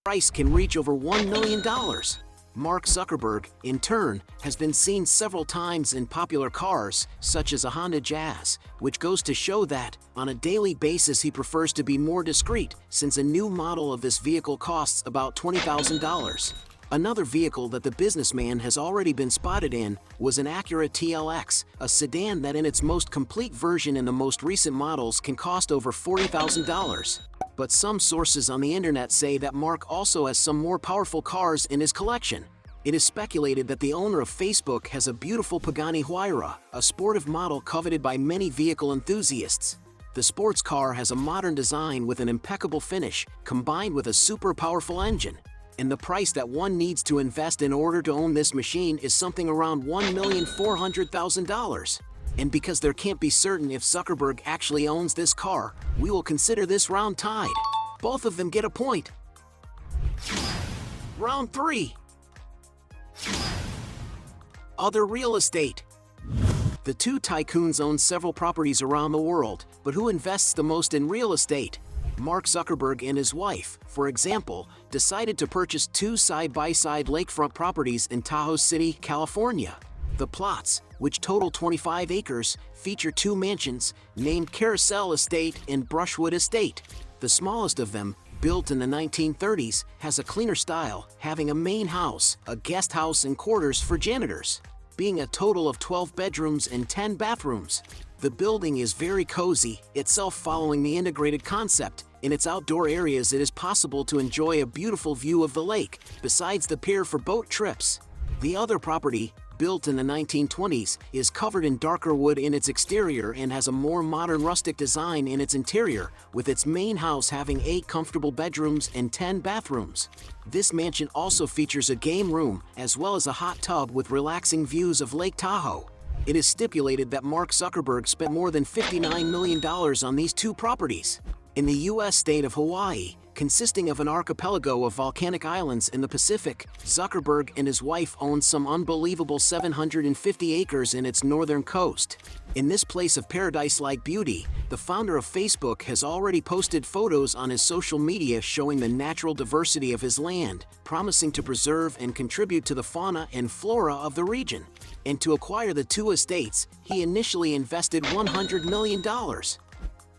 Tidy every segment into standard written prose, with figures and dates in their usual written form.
price can reach over $1 million. Mark Zuckerberg, in turn, has been seen several times in popular cars, such as a Honda Jazz, which goes to show that, on a daily basis he prefers to be more discreet, since a new model of this vehicle costs about $20,000. Another vehicle that the businessman has already been spotted in was an Acura TLX, a sedan that in its most complete version in the most recent models can cost over $40,000. But some sources on the internet say that Mark also has some more powerful cars in his collection. It is speculated that the owner of Facebook has a beautiful Pagani Huayra, a sportive model coveted by many vehicle enthusiasts. The sports car has a modern design with an impeccable finish, combined with a super powerful engine. And the price that one needs to invest in order to own this machine is something around $1,400,000. And because there can't be certain if Zuckerberg actually owns this car, we will consider this round tied. Both of them get a point. Round 3. Other real estate. The two tycoons own several properties around the world, but who invests the most in real estate? Mark Zuckerberg and his wife, for example, decided to purchase two side-by-side lakefront properties in Tahoe City, California. The plots, which total 25 acres, feature two mansions named Carousel Estate and Brushwood Estate. The smallest of them, built in the 1930s, has a cleaner style, having a main house, a guest house and quarters for janitors, being a total of 12 bedrooms and 10 bathrooms. The building is very cozy, itself following the integrated concept. In its outdoor areas it is possible to enjoy a beautiful view of the lake, besides the pier for boat trips. The other property, built in the 1920s, is covered in darker wood in its exterior and has a more modern rustic design in its interior, with its main house having 8 comfortable bedrooms and 10 bathrooms. This mansion also features a game room, as well as a hot tub with relaxing views of Lake Tahoe. It is stipulated that Mark Zuckerberg spent more than $59 million on these two properties. In the U.S. state of Hawaii, consisting of an archipelago of volcanic islands in the Pacific, Zuckerberg and his wife own some unbelievable 750 acres in its northern coast. In this place of paradise-like beauty, the founder of Facebook has already posted photos on his social media showing the natural diversity of his land, promising to preserve and contribute to the fauna and flora of the region. And to acquire the two estates, he initially invested $100 million.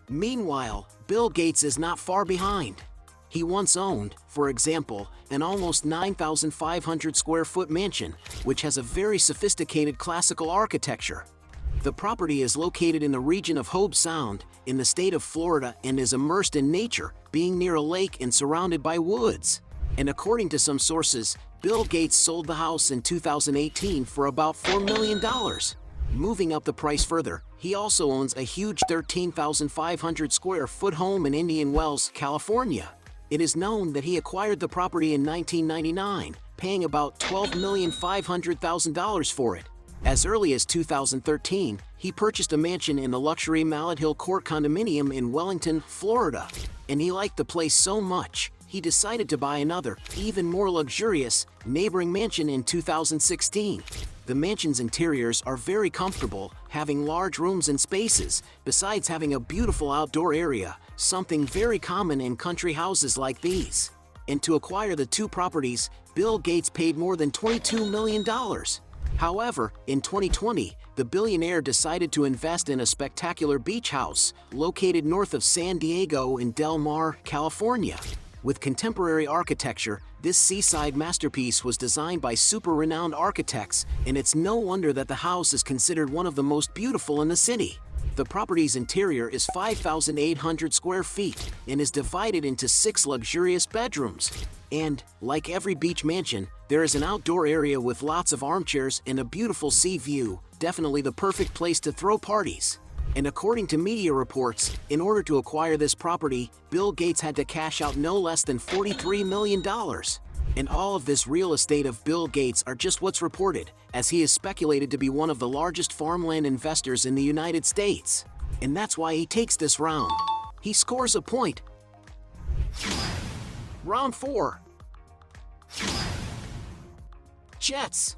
Meanwhile, Bill Gates is not far behind. He once owned, for example, an almost 9,500 square foot mansion, which has a very sophisticated classical architecture. The property is located in the region of Hobe Sound, in the state of Florida, and is immersed in nature, being near a lake and surrounded by woods. And according to some sources, Bill Gates sold the house in 2018 for about $4 million. Moving up the price further, he also owns a huge 13,500 square foot home in Indian Wells, California. It is known that he acquired the property in 1999, paying about $12,500,000 for it. As early as 2013, he purchased a mansion in the luxury Mallet Hill Court condominium in Wellington, Florida. And he liked the place so much, he decided to buy another, even more luxurious, neighboring mansion in 2016. The mansion's interiors are very comfortable, having large rooms and spaces, besides having a beautiful outdoor area, something very common in country houses like these. And to acquire the two properties, Bill Gates paid more than $22 million. However, in 2020, the billionaire decided to invest in a spectacular beach house, located north of San Diego in Del Mar, California. With contemporary architecture, this seaside masterpiece was designed by super-renowned architects, and it's no wonder that the house is considered one of the most beautiful in the city. The property's interior is 5,800 square feet and is divided into 6 luxurious bedrooms. And, like every beach mansion, there is an outdoor area with lots of armchairs and a beautiful sea view, definitely the perfect place to throw parties. And according to media reports, in order to acquire this property, Bill Gates had to cash out no less than $43 million. And all of this real estate of Bill Gates are just what's reported, as he is speculated to be one of the largest farmland investors in the United States. And that's why he takes this round. He scores a point. Round 4. Jets.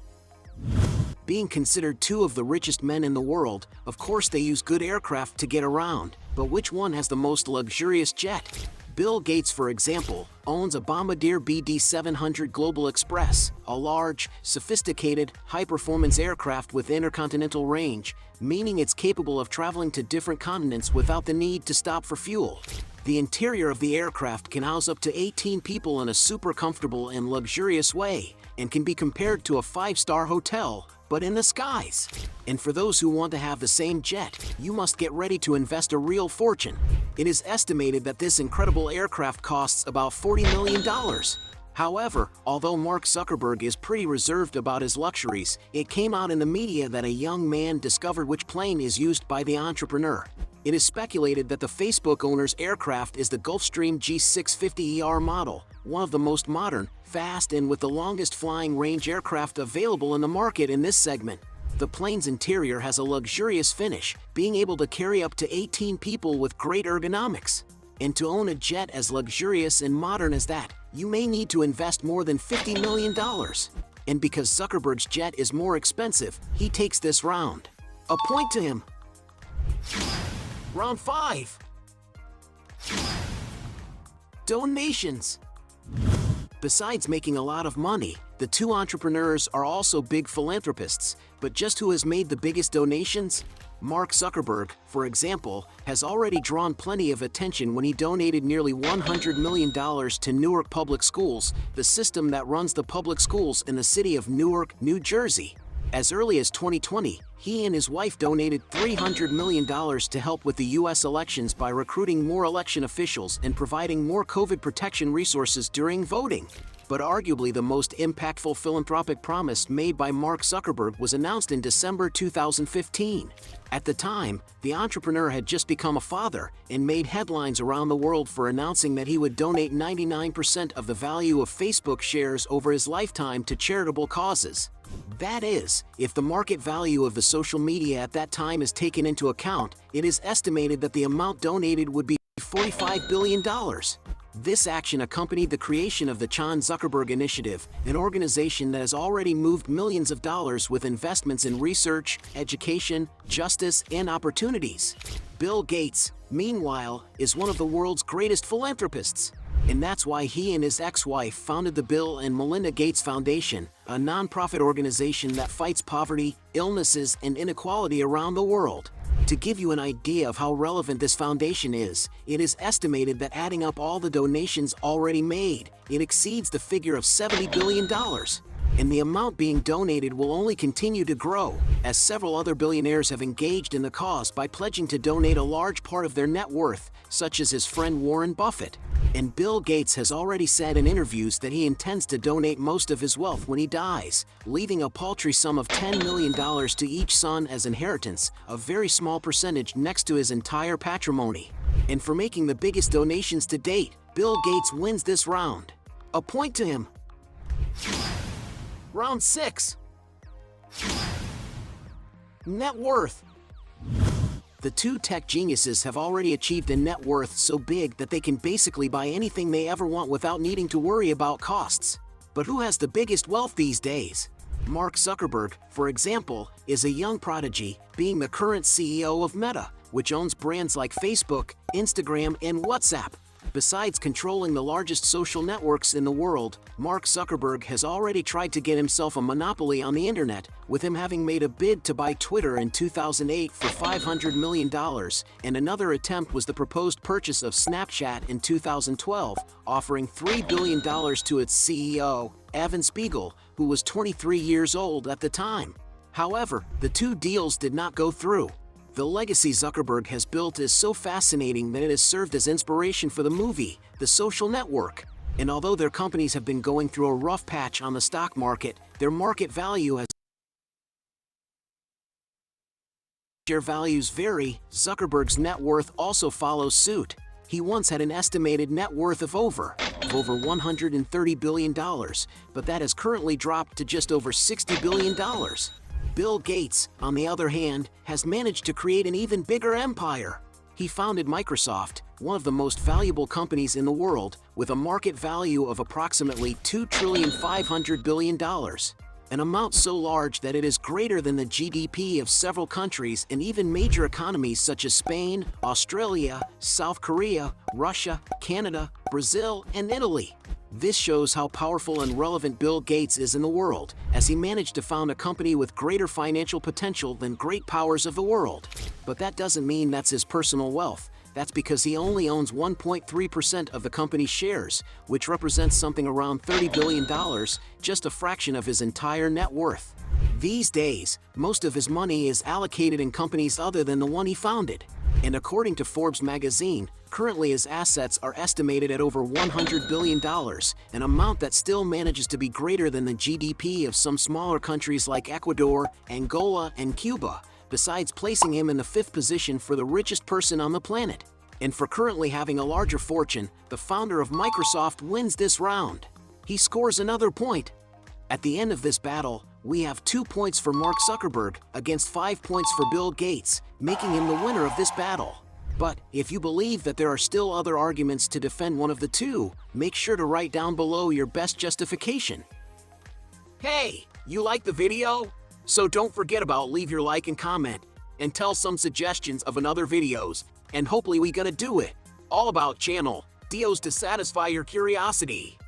Being considered two of the richest men in the world, of course they use good aircraft to get around, but which one has the most luxurious jet? Bill Gates, for example, owns a Bombardier BD-700 Global Express, a large, sophisticated, high-performance aircraft with intercontinental range, meaning it's capable of traveling to different continents without the need to stop for fuel. The interior of the aircraft can house up to 18 people in a super comfortable and luxurious way, and can be compared to a 5-star hotel, but in the skies. And for those who want to have the same jet, you must get ready to invest a real fortune. It is estimated that this incredible aircraft costs about $40 million. However, although Mark Zuckerberg is pretty reserved about his luxuries, it came out in the media that a young man discovered which plane is used by the entrepreneur. It is speculated that the Facebook owner's aircraft is the Gulfstream G650ER model, one of the most modern, fast and with the longest flying range aircraft available in the market in this segment. The plane's interior has a luxurious finish, being able to carry up to 18 people with great ergonomics. And to own a jet as luxurious and modern as that, you may need to invest more than $50 million. And because Zuckerberg's jet is more expensive, he takes this round. A point to him. Round 5. Donations. Besides making a lot of money, the two entrepreneurs are also big philanthropists, but just who has made the biggest donations? Mark Zuckerberg, for example, has already drawn plenty of attention when he donated nearly $100 million to Newark Public Schools, the system that runs the public schools in the city of Newark, New Jersey. As early as 2020, he and his wife donated $300 million to help with the U.S. elections by recruiting more election officials and providing more COVID protection resources during voting. But arguably the most impactful philanthropic promise made by Mark Zuckerberg was announced in December 2015. At the time, the entrepreneur had just become a father and made headlines around the world for announcing that he would donate 99% of the value of Facebook shares over his lifetime to charitable causes. That is, if the market value of the social media at that time is taken into account, it is estimated that the amount donated would be $45 billion. This action accompanied the creation of the Chan Zuckerberg Initiative, an organization that has already moved millions of dollars with investments in research, education, justice, and opportunities. Bill Gates, meanwhile, is one of the world's greatest philanthropists. And that's why he and his ex-wife founded the Bill and Melinda Gates Foundation, a nonprofit organization that fights poverty, illnesses, and inequality around the world. To give you an idea of how relevant this foundation is, it is estimated that adding up all the donations already made, it exceeds the figure of $70 billion. And the amount being donated will only continue to grow, as several other billionaires have engaged in the cause by pledging to donate a large part of their net worth, such as his friend Warren Buffett. And Bill Gates has already said in interviews that he intends to donate most of his wealth when he dies, leaving a paltry sum of $10 million to each son as inheritance, a very small percentage next to his entire patrimony. And for making the biggest donations to date, Bill Gates wins this round. A point to him. Round 6. Net worth. The two tech geniuses have already achieved a net worth so big that they can basically buy anything they ever want without needing to worry about costs. But who has the biggest wealth these days? Mark Zuckerberg, for example, is a young prodigy, being the current CEO of Meta, which owns brands like Facebook, Instagram, and WhatsApp. Besides controlling the largest social networks in the world, Mark Zuckerberg has already tried to get himself a monopoly on the internet, with him having made a bid to buy Twitter in 2008 for $500 million, and another attempt was the proposed purchase of Snapchat in 2012, offering $3 billion to its CEO, Evan Spiegel, who was 23 years old at the time. However, the two deals did not go through. The legacy Zuckerberg has built is so fascinating that it has served as inspiration for the movie, The Social Network. And although their companies have been going through a rough patch on the stock market, their market value has share values vary. Zuckerberg's net worth also follows suit. He once had an estimated net worth of over $130 billion, but that has currently dropped to just over $60 billion. Bill Gates, on the other hand, has managed to create an even bigger empire. He founded Microsoft, one of the most valuable companies in the world, with a market value of approximately $2,500 billion. an amount so large that it is greater than the GDP of several countries and even major economies such as Spain, Australia, South Korea, Russia, Canada, Brazil, and Italy. This shows how powerful and relevant Bill Gates is in the world, as he managed to found a company with greater financial potential than great powers of the world. But that doesn't mean that's his personal wealth. That's because he only owns 1.3% of the company's shares, which represents something around $30 billion, just a fraction of his entire net worth. These days, most of his money is allocated in companies other than the one he founded. And according to Forbes magazine, currently his assets are estimated at over $100 billion, an amount that still manages to be greater than the GDP of some smaller countries like Ecuador, Angola, and Cuba, besides placing him in the 5th position for the richest person on the planet. And for currently having a larger fortune, the founder of Microsoft wins this round. He scores another point. At the end of this battle, we have 2 points for Mark Zuckerberg against 5 points for Bill Gates, making him the winner of this battle. But if you believe that there are still other arguments to defend one of the two, make sure to write down below your best justification. Hey, you like the video? So don't forget about leave your like and comment, and tell some suggestions of another videos, and hopefully we gonna do it. All about channel, Dios to satisfy your curiosity.